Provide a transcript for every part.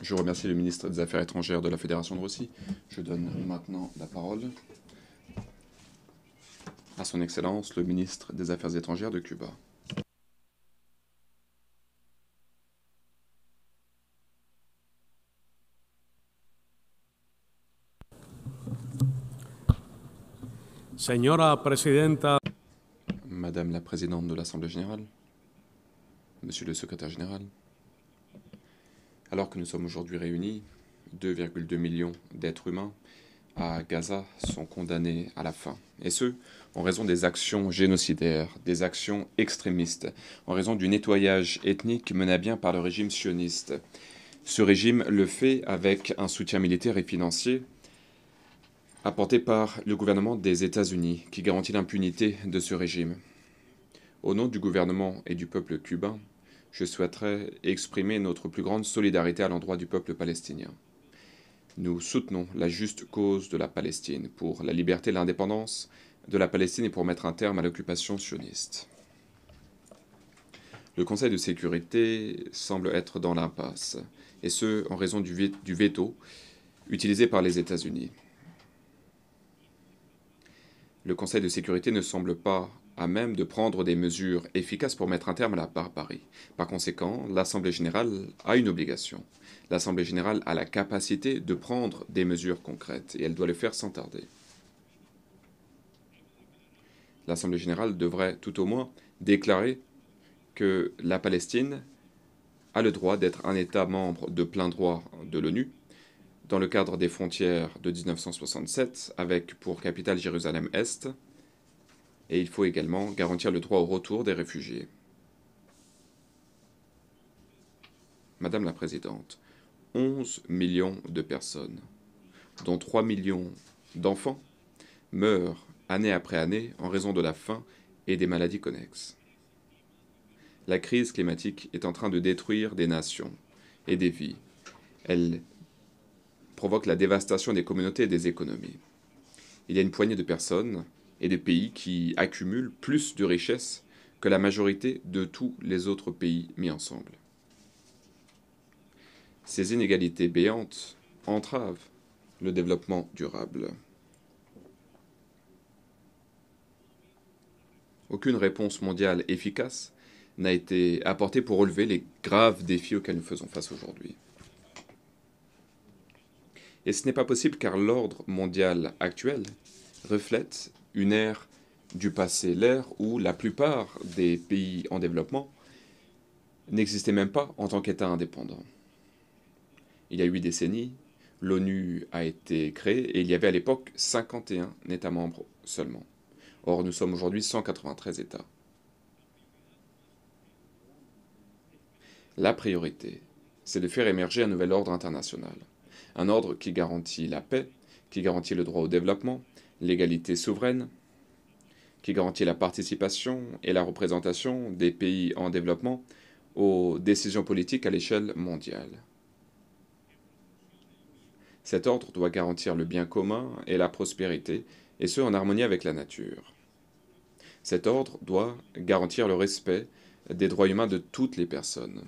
Je remercie le ministre des Affaires étrangères de la Fédération de Russie. Je donne maintenant la parole à son Excellence, le ministre des Affaires étrangères de Cuba. Señora Presidenta, Madame la Présidente de l'Assemblée générale, Monsieur le Secrétaire général, alors que nous sommes aujourd'hui réunis, 2,2 millions d'êtres humains à Gaza sont condamnés à la faim. Et ce, en raison des actions génocidaires, des actions extrémistes, en raison du nettoyage ethnique mené à bien par le régime sioniste. Ce régime le fait avec un soutien militaire et financier apporté par le gouvernement des États-Unis, qui garantit l'impunité de ce régime. Au nom du gouvernement et du peuple cubain, je souhaiterais exprimer notre plus grande solidarité à l'endroit du peuple palestinien. Nous soutenons la juste cause de la Palestine pour la liberté et l'indépendance de la Palestine et pour mettre un terme à l'occupation sioniste. Le Conseil de sécurité semble être dans l'impasse, et ce, en raison du veto utilisé par les États-Unis. Le Conseil de sécurité ne semble pas à même de prendre des mesures efficaces pour mettre un terme à la barbarie. Par conséquent, l'Assemblée générale a une obligation. L'Assemblée générale a la capacité de prendre des mesures concrètes, et elle doit le faire sans tarder. L'Assemblée générale devrait tout au moins déclarer que la Palestine a le droit d'être un État membre de plein droit de l'ONU, dans le cadre des frontières de 1967, avec pour capitale Jérusalem-Est, et il faut également garantir le droit au retour des réfugiés. Madame la Présidente, 11 millions de personnes, dont 3 millions d'enfants, meurent année après année en raison de la faim et des maladies connexes. La crise climatique est en train de détruire des nations et des vies. Elle provoque la dévastation des communautés et des économies. Il y a une poignée de personnes et de pays qui accumulent plus de richesses que la majorité de tous les autres pays mis ensemble. Ces inégalités béantes entravent le développement durable. Aucune réponse mondiale efficace n'a été apportée pour relever les graves défis auxquels nous faisons face aujourd'hui. Et ce n'est pas possible car l'ordre mondial actuel reflète une ère du passé, l'ère où la plupart des pays en développement n'existaient même pas en tant qu'État indépendant. Il y a 8 décennies, l'ONU a été créée et il y avait à l'époque 51 États membres seulement. Or, nous sommes aujourd'hui 193 États. La priorité, c'est de faire émerger un nouvel ordre international. Un ordre qui garantit la paix, qui garantit le droit au développement, l'égalité souveraine, qui garantit la participation et la représentation des pays en développement aux décisions politiques à l'échelle mondiale. Cet ordre doit garantir le bien commun et la prospérité, et ce en harmonie avec la nature. Cet ordre doit garantir le respect des droits humains de toutes les personnes.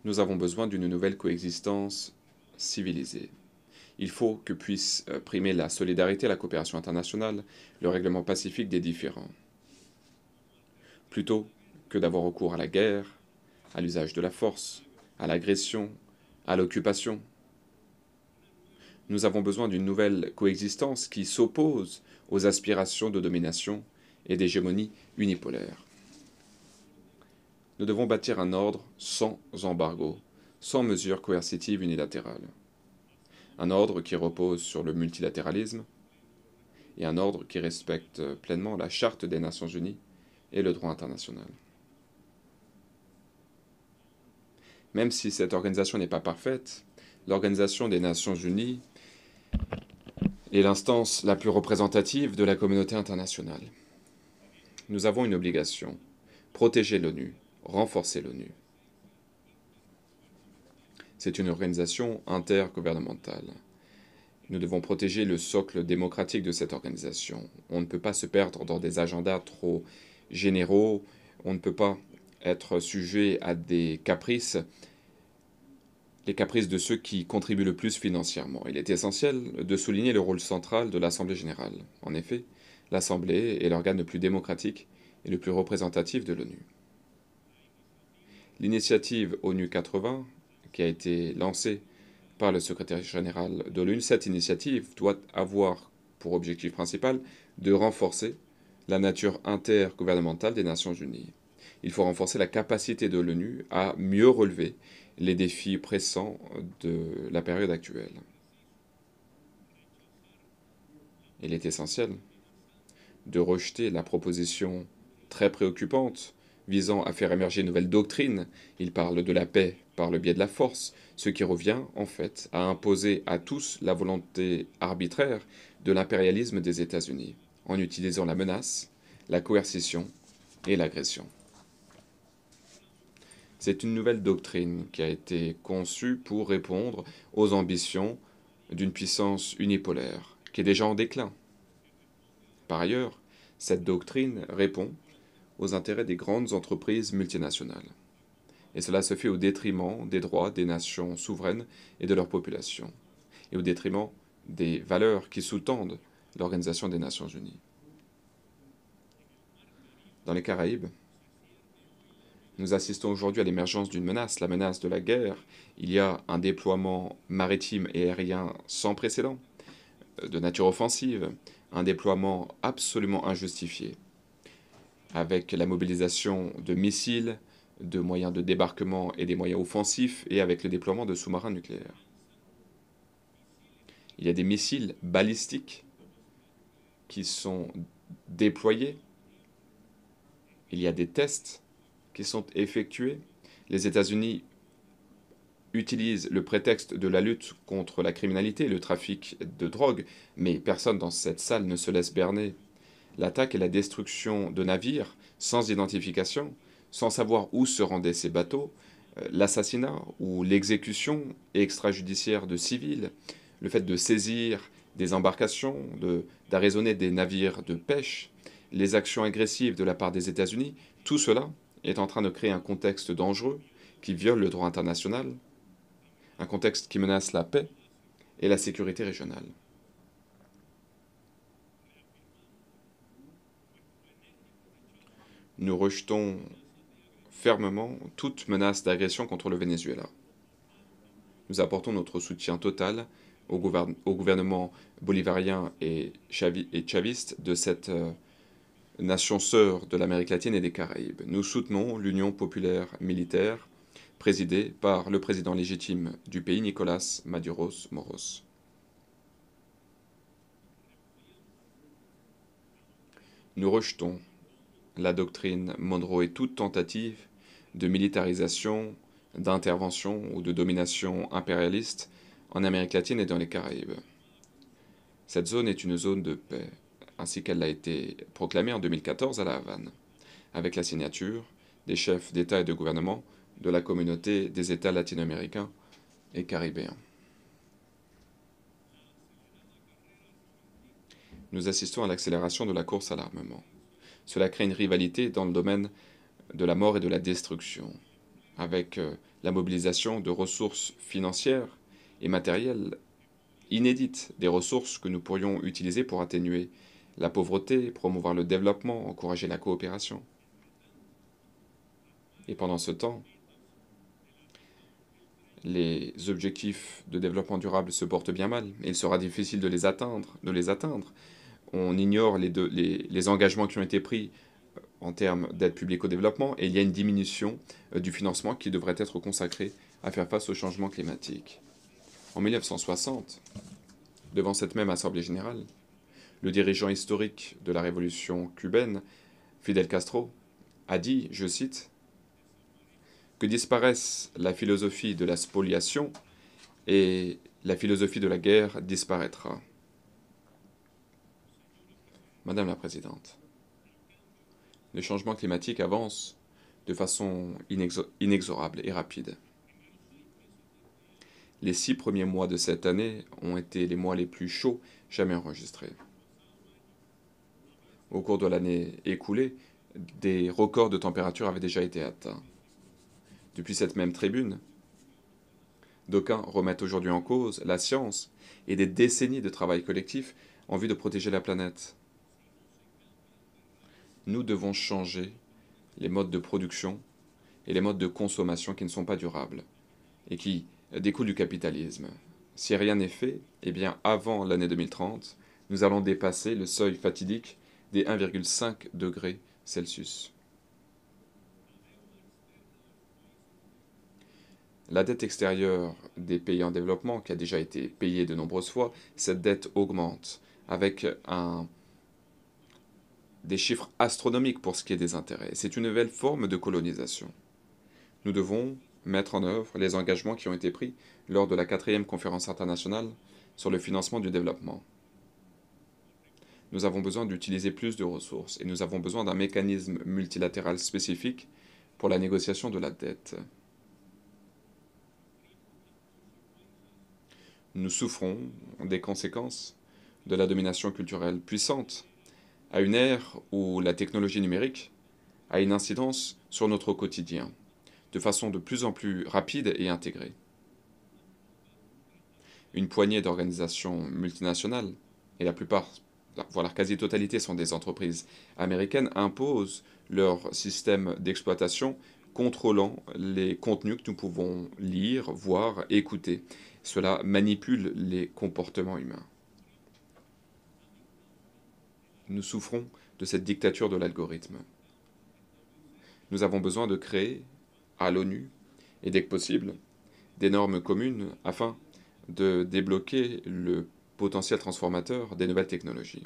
Nous avons besoin d'une nouvelle coexistence civilisée. Il faut que puisse primer la solidarité, la coopération internationale, le règlement pacifique des différends. Plutôt que d'avoir recours à la guerre, à l'usage de la force, à l'agression, à l'occupation. Nous avons besoin d'une nouvelle coexistence qui s'oppose aux aspirations de domination et d'hégémonie unipolaire. Nous devons bâtir un ordre sans embargo, sans mesures coercitives unilatérales. Un ordre qui repose sur le multilatéralisme et un ordre qui respecte pleinement la Charte des Nations Unies et le droit international. Même si cette organisation n'est pas parfaite, l'Organisation des Nations Unies est l'instance la plus représentative de la communauté internationale. Nous avons une obligation, protéger l'ONU, renforcer l'ONU. C'est une organisation intergouvernementale. Nous devons protéger le socle démocratique de cette organisation. On ne peut pas se perdre dans des agendas trop généraux, on ne peut pas être sujet à des caprices, les caprices de ceux qui contribuent le plus financièrement. Il est essentiel de souligner le rôle central de l'Assemblée générale. En effet, l'Assemblée est l'organe le plus démocratique et le plus représentatif de l'ONU. L'initiative ONU 80, qui a été lancée par le secrétaire général de l'ONU, cette initiative doit avoir pour objectif principal de renforcer la nature intergouvernementale des Nations Unies. Il faut renforcer la capacité de l'ONU à mieux relever les défis pressants de la période actuelle. Il est essentiel de rejeter la proposition très préoccupante visant à faire émerger une nouvelle doctrine. Il parle de la paix par le biais de la force, ce qui revient en fait à imposer à tous la volonté arbitraire de l'impérialisme des États-Unis, en utilisant la menace, la coercition et l'agression. C'est une nouvelle doctrine qui a été conçue pour répondre aux ambitions d'une puissance unipolaire, qui est déjà en déclin. Par ailleurs, cette doctrine répond aux intérêts des grandes entreprises multinationales. Et cela se fait au détriment des droits des nations souveraines et de leur population, et au détriment des valeurs qui sous-tendent l'Organisation des Nations Unies. Dans les Caraïbes, nous assistons aujourd'hui à l'émergence d'une menace, la menace de la guerre. Il y a un déploiement maritime et aérien sans précédent, de nature offensive, un déploiement absolument injustifié, avec la mobilisation de missiles, de moyens de débarquement et des moyens offensifs, et avec le déploiement de sous-marins nucléaires. Il y a des missiles balistiques qui sont déployés. Il y a des tests qui sont effectués. Les États-Unis utilisent le prétexte de la lutte contre la criminalité et le trafic de drogue, mais personne dans cette salle ne se laisse berner. L'attaque et la destruction de navires sans identification, sans savoir où se rendaient ces bateaux, l'assassinat ou l'exécution extrajudiciaire de civils, le fait de saisir des embarcations, d'arraisonner des navires de pêche, les actions agressives de la part des États-Unis, tout cela est en train de créer un contexte dangereux qui viole le droit international, un contexte qui menace la paix et la sécurité régionale. Nous rejetons fermement toute menace d'agression contre le Venezuela. Nous apportons notre soutien total au gouvernement bolivarien et chaviste de cette nation sœur de l'Amérique latine et des Caraïbes. Nous soutenons l'Union populaire militaire, présidée par le président légitime du pays, Nicolás Maduro Moros. Nous rejetons la doctrine Monroe et toute tentative de militarisation, d'intervention ou de domination impérialiste en Amérique latine et dans les Caraïbes. Cette zone est une zone de paix, ainsi qu'elle a été proclamée en 2014 à La Havane, avec la signature des chefs d'État et de gouvernement de la communauté des États latino-américains et caribéens. Nous assistons à l'accélération de la course à l'armement. Cela crée une rivalité dans le domaine de la mort et de la destruction, avec la mobilisation de ressources financières et matérielles inédites, des ressources que nous pourrions utiliser pour atténuer la pauvreté, promouvoir le développement, encourager la coopération. Et pendant ce temps, les objectifs de développement durable se portent bien mal, et il sera difficile de les atteindre. On ignore les engagements qui ont été pris en termes d'aide publique au développement, et il y a une diminution du financement qui devrait être consacré à faire face au changement climatique. En 1960, devant cette même Assemblée générale, le dirigeant historique de la révolution cubaine, Fidel Castro, a dit, je cite, « Que disparaisse la philosophie de la spoliation et la philosophie de la guerre disparaîtra. » Madame la Présidente, le changement climatique avance de façon inexorable et rapide. Les 6 premiers mois de cette année ont été les mois les plus chauds jamais enregistrés. Au cours de l'année écoulée, des records de température avaient déjà été atteints. Depuis cette même tribune, d'aucuns remettent aujourd'hui en cause la science et des décennies de travail collectif en vue de protéger la planète. Nous devons changer les modes de production et les modes de consommation qui ne sont pas durables et qui découlent du capitalisme. Si rien n'est fait, eh bien avant l'année 2030, nous allons dépasser le seuil fatidique des 1,5 degrés Celsius. La dette extérieure des pays en développement, qui a déjà été payée de nombreuses fois, cette dette augmente avec des chiffres astronomiques pour ce qui est des intérêts. C'est une nouvelle forme de colonisation. Nous devons mettre en œuvre les engagements qui ont été pris lors de la 4e conférence internationale sur le financement du développement. Nous avons besoin d'utiliser plus de ressources et nous avons besoin d'un mécanisme multilatéral spécifique pour la négociation de la dette. Nous souffrons des conséquences de la domination culturelle puissante, à une ère où la technologie numérique a une incidence sur notre quotidien, de façon de plus en plus rapide et intégrée. Une poignée d'organisations multinationales, et la plupart, voire la quasi-totalité, sont des entreprises américaines, imposent leur système d'exploitation contrôlant les contenus que nous pouvons lire, voir, écouter. Cela manipule les comportements humains. Nous souffrons de cette dictature de l'algorithme. Nous avons besoin de créer, à l'ONU, et dès que possible, des normes communes afin de débloquer le potentiel transformateur des nouvelles technologies,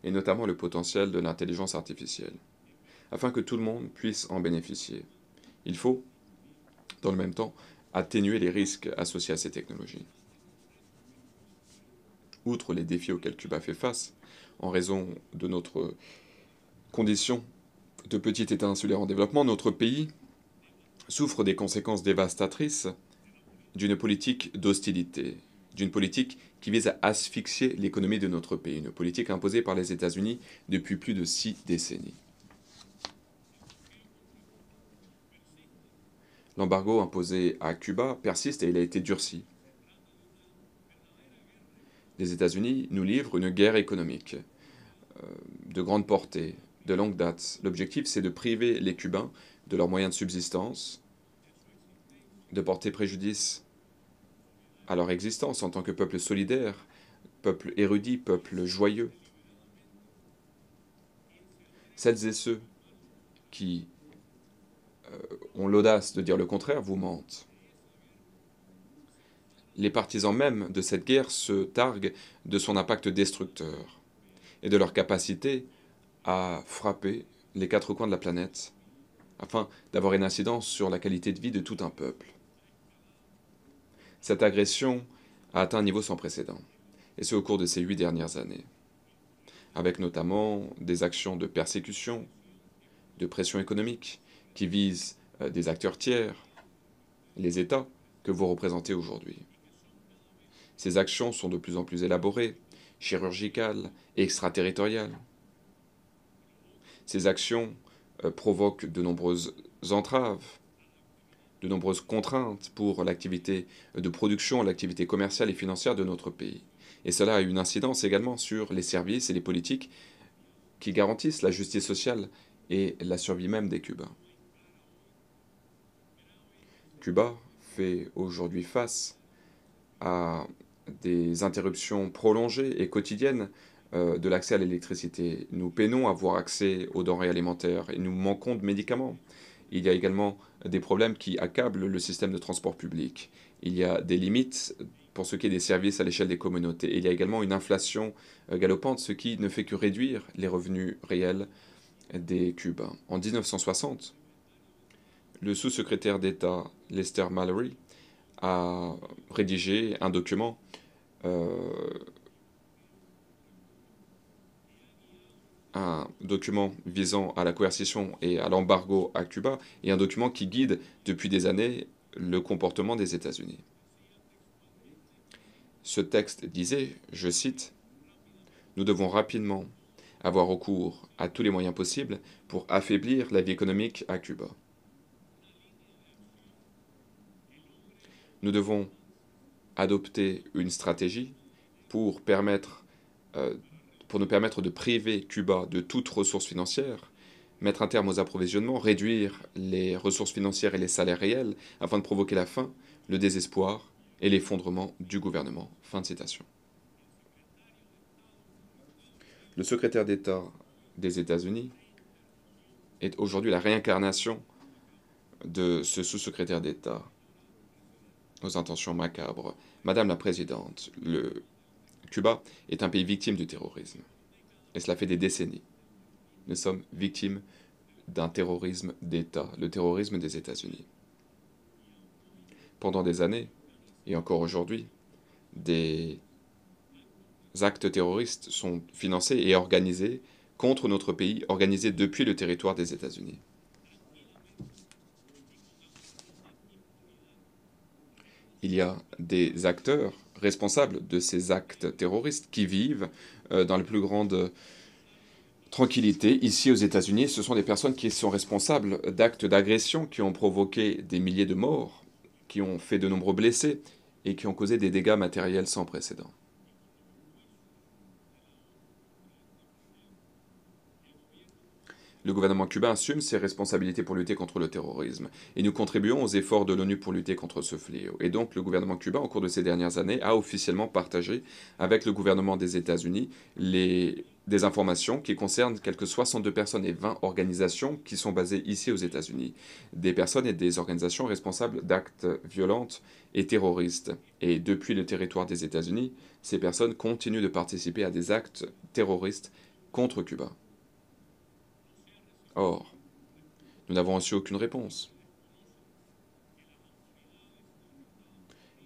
et notamment le potentiel de l'intelligence artificielle, afin que tout le monde puisse en bénéficier. Il faut, dans le même temps, atténuer les risques associés à ces technologies. Outre les défis auxquels Cuba fait face, en raison de notre condition de petit État insulaire en développement, notre pays souffre des conséquences dévastatrices d'une politique d'hostilité, d'une politique qui vise à asphyxier l'économie de notre pays, une politique imposée par les États-Unis depuis plus de 6 décennies. L'embargo imposé à Cuba persiste et il a été durci. Les États-Unis nous livrent une guerre économique de grande portée, de longue date. L'objectif, c'est de priver les Cubains de leurs moyens de subsistance, de porter préjudice à leur existence en tant que peuple solidaire, peuple érudit, peuple joyeux. Celles et ceux qui ont l'audace de dire le contraire vous mentent. Les partisans même de cette guerre se targuent de son impact destructeur et de leur capacité à frapper les 4 coins de la planète afin d'avoir une incidence sur la qualité de vie de tout un peuple. Cette agression a atteint un niveau sans précédent, et ce au cours de ces 8 dernières années, avec notamment des actions de persécution, de pression économique, qui visent des acteurs tiers, les États que vous représentez aujourd'hui. Ces actions sont de plus en plus élaborées, chirurgicales et extraterritoriales. Ces actions provoquent de nombreuses entraves, de nombreuses contraintes pour l'activité de production, l'activité commerciale et financière de notre pays. Et cela a une incidence également sur les services et les politiques qui garantissent la justice sociale et la survie même des Cubains. Cuba fait aujourd'hui face à des interruptions prolongées et quotidiennes de l'accès à l'électricité. Nous peinons à avoir accès aux denrées alimentaires et nous manquons de médicaments. Il y a également des problèmes qui accablent le système de transport public. Il y a des limites pour ce qui est des services à l'échelle des communautés. Il y a également une inflation galopante, ce qui ne fait que réduire les revenus réels des Cubains. En 1960, le sous-secrétaire d'État Lester Mallory a rédigé un document visant à la coercition et à l'embargo à Cuba, et un document qui guide depuis des années le comportement des États-Unis. Ce texte disait, je cite, « Nous devons rapidement avoir recours à tous les moyens possibles pour affaiblir la vie économique à Cuba. Nous devons adopter une stratégie pour euh, pour nous permettre de priver Cuba de toute ressource financière, mettre un terme aux approvisionnements, réduire les ressources financières et les salaires réels afin de provoquer la faim, le désespoir et l'effondrement du gouvernement. Fin de citation. Le secrétaire d'État des États-Unis est aujourd'hui la réincarnation de ce sous-secrétaire d'État aux intentions macabres. Madame la Présidente, le Cuba est un pays victime du terrorisme. Et cela fait des décennies. Nous sommes victimes d'un terrorisme d'État, le terrorisme des États-Unis. Pendant des années, et encore aujourd'hui, des actes terroristes sont financés et organisés contre notre pays, organisés depuis le territoire des États-Unis. Il y a des acteurs responsables de ces actes terroristes qui vivent dans la plus grande tranquillité ici aux États-Unis. Ce sont des personnes qui sont responsables d'actes d'agression qui ont provoqué des milliers de morts, qui ont fait de nombreux blessés et qui ont causé des dégâts matériels sans précédent. Le gouvernement cubain assume ses responsabilités pour lutter contre le terrorisme, et nous contribuons aux efforts de l'ONU pour lutter contre ce fléau. Et donc le gouvernement cubain, au cours de ces dernières années, a officiellement partagé avec le gouvernement des États-Unis des informations qui concernent quelques 62 personnes et 20 organisations qui sont basées ici aux États-Unis. Des personnes et des organisations responsables d'actes violents et terroristes. Et depuis le territoire des États-Unis, ces personnes continuent de participer à des actes terroristes contre Cuba. Or, nous n'avons reçu aucune réponse.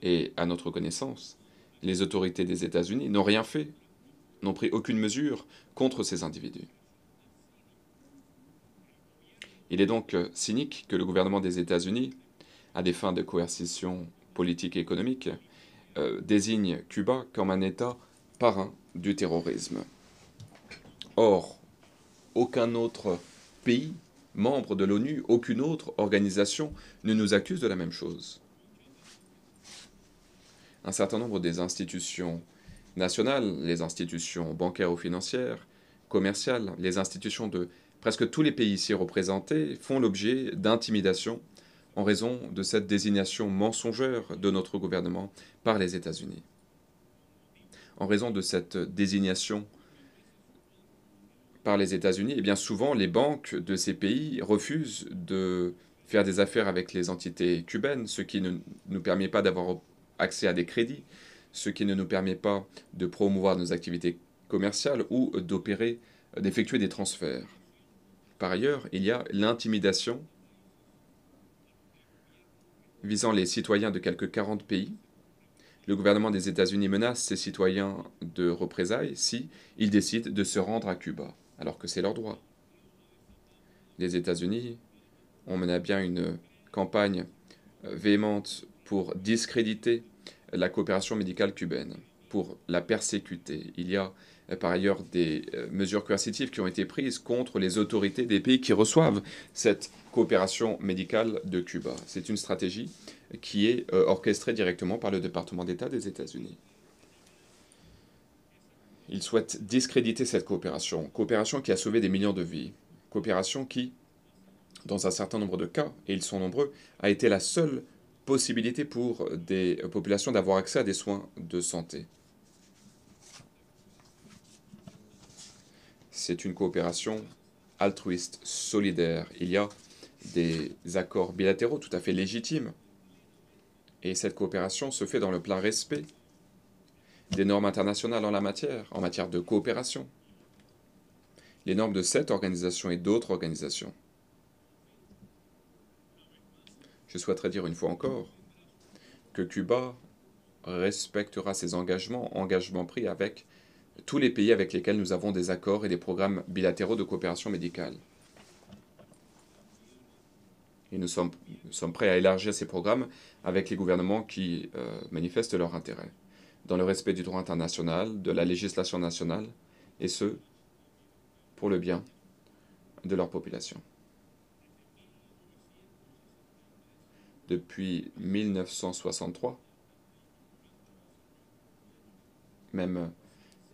Et à notre connaissance, les autorités des États-Unis n'ont rien fait, n'ont pris aucune mesure contre ces individus. Il est donc cynique que le gouvernement des États-Unis, à des fins de coercition politique et économique, désigne Cuba comme un État parrain du terrorisme. Or, aucun autre pays, membre de l'ONU, aucune autre organisation ne nous accuse de la même chose. Un certain nombre des institutions nationales, les institutions bancaires ou financières, commerciales, les institutions de presque tous les pays ici représentés font l'objet d'intimidations en raison de cette désignation mensongère de notre gouvernement par les États-Unis. En raison de cette désignation par les États-Unis, et bien souvent les banques de ces pays refusent de faire des affaires avec les entités cubaines, ce qui ne nous permet pas d'avoir accès à des crédits, ce qui ne nous permet pas de promouvoir nos activités commerciales ou d'effectuer des transferts. Par ailleurs, il y a l'intimidation visant les citoyens de quelques 40 pays. Le gouvernement des États-Unis menace ces citoyens de représailles si ils décident de se rendre à Cuba, alors que c'est leur droit. Les États-Unis ont mené à bien une campagne véhémente pour discréditer la coopération médicale cubaine, pour la persécuter. Il y a par ailleurs des mesures coercitives qui ont été prises contre les autorités des pays qui reçoivent cette coopération médicale de Cuba. C'est une stratégie qui est orchestrée directement par le département d'État des États-Unis. Ils souhaitent discréditer cette coopération, coopération qui a sauvé des millions de vies, coopération qui, dans un certain nombre de cas, et ils sont nombreux, a été la seule possibilité pour des populations d'avoir accès à des soins de santé. C'est une coopération altruiste, solidaire. Il y a des accords bilatéraux tout à fait légitimes. Et cette coopération se fait dans le plein respect des normes internationales en matière de coopération. Les normes de cette organisation et d'autres organisations. Je souhaiterais dire une fois encore que Cuba respectera ses engagements pris avec tous les pays avec lesquels nous avons des accords et des programmes bilatéraux de coopération médicale. Et nous sommes prêts à élargir ces programmes avec les gouvernements qui manifestent leur intérêt, dans le respect du droit international, de la législation nationale, et ce, pour le bien de leur population. Depuis 1963, même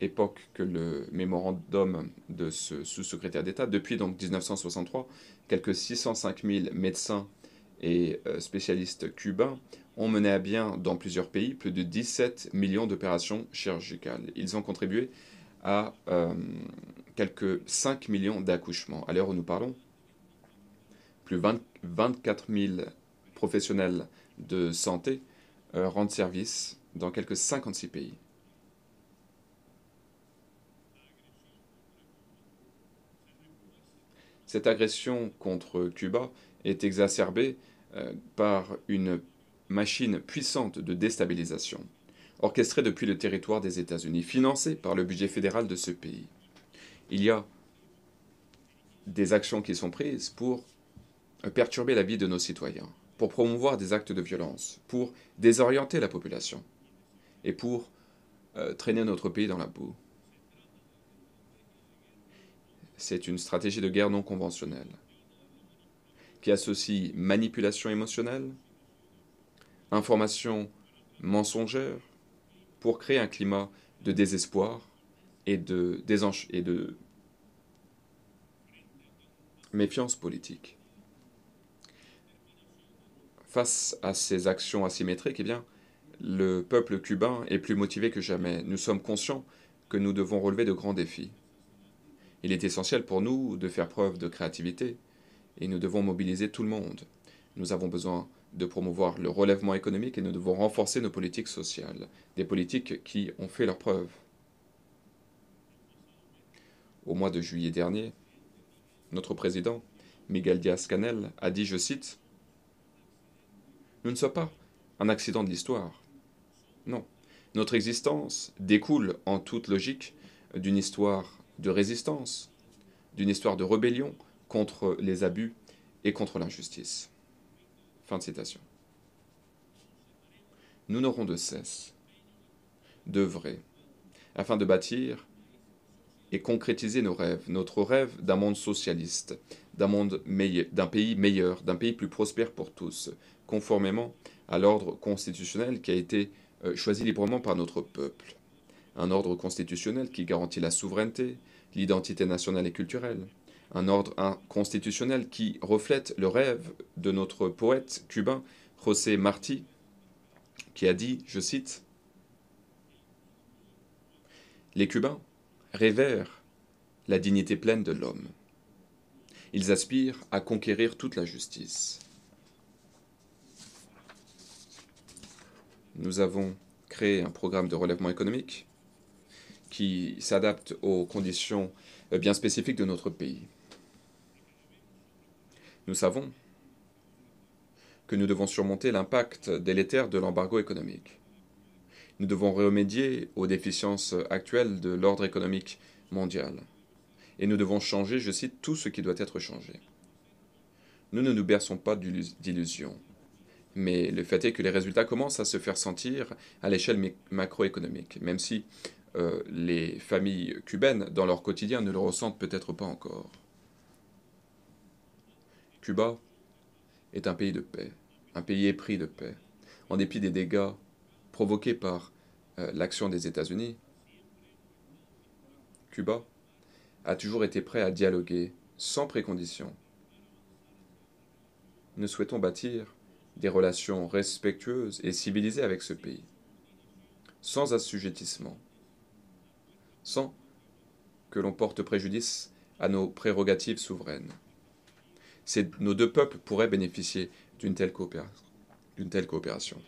époque que le mémorandum de ce sous-secrétaire d'État, depuis donc 1963, quelques 605 000 médecins et spécialistes cubains ont mené à bien dans plusieurs pays plus de 17 millions d'opérations chirurgicales. Ils ont contribué à quelques 5 millions d'accouchements. À l'heure où nous parlons, plus de 24 000 professionnels de santé rendent service dans quelques 56 pays. Cette agression contre Cuba est exacerbée par une machine puissante de déstabilisation, orchestrée depuis le territoire des États-Unis, financée par le budget fédéral de ce pays. Il y a des actions qui sont prises pour perturber la vie de nos citoyens, pour promouvoir des actes de violence, pour désorienter la population et pour traîner notre pays dans la boue. C'est une stratégie de guerre non conventionnelle qui associe manipulation émotionnelle, information mensongère pour créer un climat de désespoir et de méfiance politique. Face à ces actions asymétriques, eh bien, le peuple cubain est plus motivé que jamais. Nous sommes conscients que nous devons relever de grands défis. Il est essentiel pour nous de faire preuve de créativité et nous devons mobiliser tout le monde. Nous avons besoin de promouvoir le relèvement économique et nous devons renforcer nos politiques sociales, des politiques qui ont fait leurs preuves. Au mois de juillet dernier, notre président, Miguel Díaz-Canel, a dit, je cite, « Nous ne sommes pas un accident de l'histoire. Non, notre existence découle en toute logique d'une histoire de résistance, d'une histoire de rébellion contre les abus et contre l'injustice. » Fin de citation. Nous n'aurons de cesse d'œuvrer afin de bâtir et concrétiser nos rêves, notre rêve d'un monde socialiste, d'un pays meilleur, d'un pays plus prospère pour tous, conformément à l'ordre constitutionnel qui a été choisi librement par notre peuple. Un ordre constitutionnel qui garantit la souveraineté, l'identité nationale et culturelle. Un ordre constitutionnel qui reflète le rêve de notre poète cubain José Martí, qui a dit, je cite, « Les Cubains révèrent la dignité pleine de l'homme. Ils aspirent à conquérir toute la justice. » Nous avons créé un programme de relèvement économique qui s'adapte aux conditions bien spécifiques de notre pays. Nous savons que nous devons surmonter l'impact délétère de l'embargo économique. Nous devons remédier aux déficiences actuelles de l'ordre économique mondial. Et nous devons changer, je cite, tout ce qui doit être changé. Nous ne nous berçons pas d'illusions. Mais le fait est que les résultats commencent à se faire sentir à l'échelle macroéconomique, même si les familles cubaines, dans leur quotidien, ne le ressentent peut-être pas encore. Cuba est un pays de paix, un pays épris de paix. En dépit des dégâts provoqués par l'action des États-Unis, Cuba a toujours été prêt à dialoguer sans précondition. Nous souhaitons bâtir des relations respectueuses et civilisées avec ce pays, sans assujettissement, sans que l'on porte préjudice à nos prérogatives souveraines. Nos deux peuples pourraient bénéficier d'une telle coopération.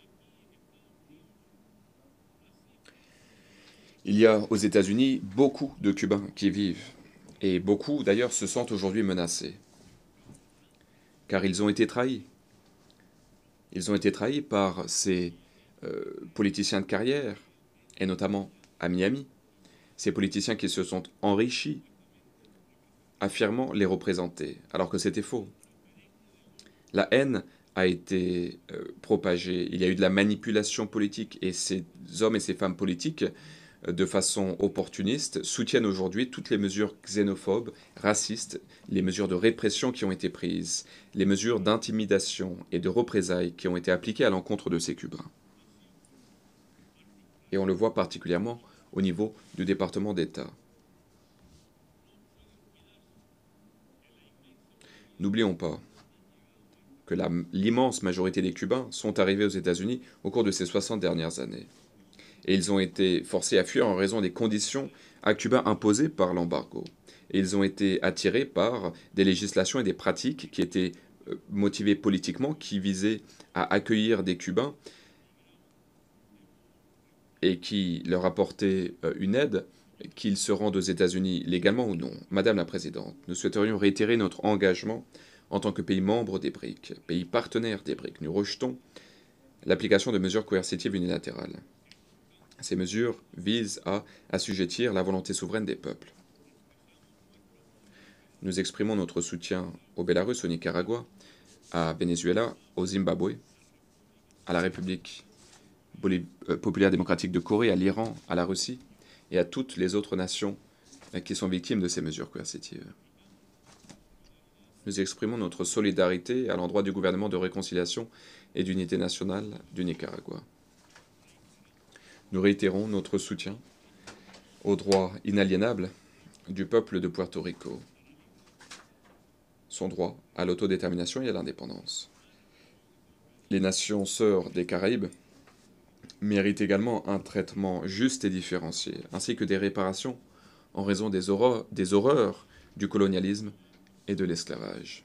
Il y a aux États-Unis beaucoup de Cubains qui y vivent, et beaucoup d'ailleurs se sentent aujourd'hui menacés, car ils ont été trahis. Ils ont été trahis par ces politiciens de carrière, et notamment à Miami, ces politiciens qui se sont enrichis, affirmant les représenter, alors que c'était faux. La haine a été propagée, il y a eu de la manipulation politique, et ces hommes et ces femmes politiques de façon opportuniste, soutiennent aujourd'hui toutes les mesures xénophobes, racistes, les mesures de répression qui ont été prises, les mesures d'intimidation et de représailles qui ont été appliquées à l'encontre de ces Cubains. Et on le voit particulièrement au niveau du département d'État. N'oublions pas que l'immense majorité des Cubains sont arrivés aux États-Unis au cours de ces 60 dernières années. Et ils ont été forcés à fuir en raison des conditions à Cuba imposées par l'embargo. Et ils ont été attirés par des législations et des pratiques qui étaient motivées politiquement, qui visaient à accueillir des Cubains et qui leur apportaient une aide, qu'ils se rendent aux États-Unis légalement ou non. Madame la Présidente, nous souhaiterions réitérer notre engagement en tant que pays membre des BRIC, pays partenaire des BRIC. Nous rejetons l'application de mesures coercitives unilatérales. Ces mesures visent à assujettir la volonté souveraine des peuples. Nous exprimons notre soutien au Bélarus, au Nicaragua, à Venezuela, au Zimbabwe, à la République populaire démocratique de Corée, à l'Iran, à la Russie et à toutes les autres nations qui sont victimes de ces mesures coercitives. Nous exprimons notre solidarité à l'endroit du gouvernement de réconciliation et d'unité nationale du Nicaragua. Nous réitérons notre soutien au droit inaliénable du peuple de Puerto Rico, son droit à l'autodétermination et à l'indépendance. Les nations sœurs des Caraïbes méritent également un traitement juste et différencié, ainsi que des réparations en raison des horreurs du colonialisme et de l'esclavage.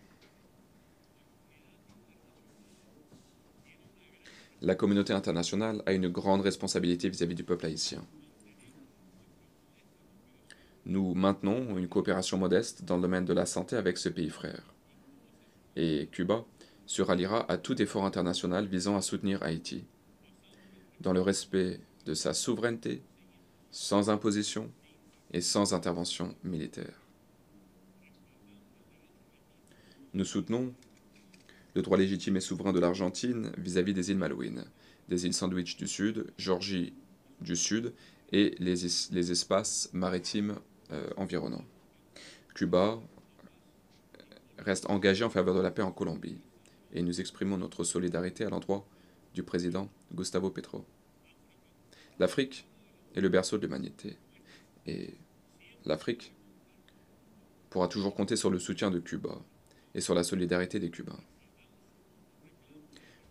La communauté internationale a une grande responsabilité vis-à-vis du peuple haïtien. Nous maintenons une coopération modeste dans le domaine de la santé avec ce pays frère. Et Cuba se ralliera à tout effort international visant à soutenir Haïti, dans le respect de sa souveraineté, sans imposition et sans intervention militaire. Nous soutenons le droit légitime et souverain de l'Argentine vis-à-vis des îles Malouines, des îles Sandwich du Sud, Georgie du Sud et les espaces maritimes environnants. Cuba reste engagé en faveur de la paix en Colombie et nous exprimons notre solidarité à l'endroit du président Gustavo Petro. L'Afrique est le berceau de l'humanité et l'Afrique pourra toujours compter sur le soutien de Cuba et sur la solidarité des Cubains.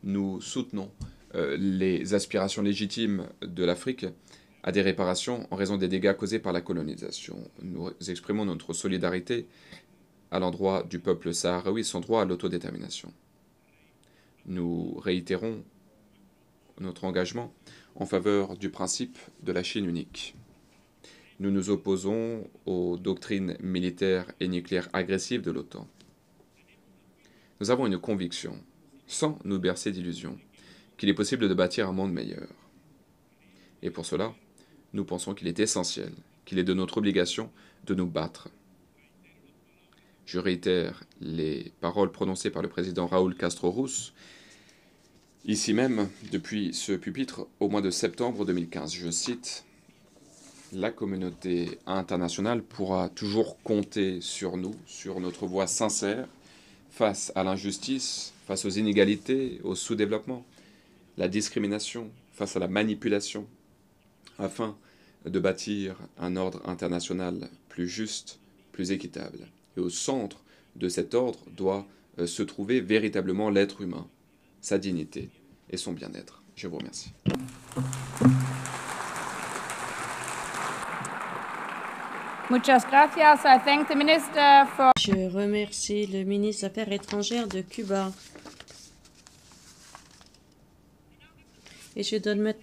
Nous soutenons les aspirations légitimes de l'Afrique à des réparations en raison des dégâts causés par la colonisation. Nous exprimons notre solidarité à l'endroit du peuple sahraoui, son droit à l'autodétermination. Nous réitérons notre engagement en faveur du principe de la Chine unique. Nous nous opposons aux doctrines militaires et nucléaires agressives de l'OTAN. Nous avons une conviction, sans nous bercer d'illusions, qu'il est possible de bâtir un monde meilleur. Et pour cela, nous pensons qu'il est essentiel, qu'il est de notre obligation de nous battre. Je réitère les paroles prononcées par le président Raúl Castro Ruz, ici même, depuis ce pupitre, au mois de septembre 2015. Je cite, « La communauté internationale pourra toujours compter sur nous, sur notre voix sincère, face à l'injustice, face aux inégalités, au sous-développement, la discrimination, face à la manipulation, afin de bâtir un ordre international plus juste, plus équitable. Et au centre de cet ordre doit se trouver véritablement l'être humain, sa dignité et son bien-être. Je vous remercie. Muchas gracias. I thank the minister for... Je remercie le ministre des Affaires étrangères de Cuba. Et je donne maintenant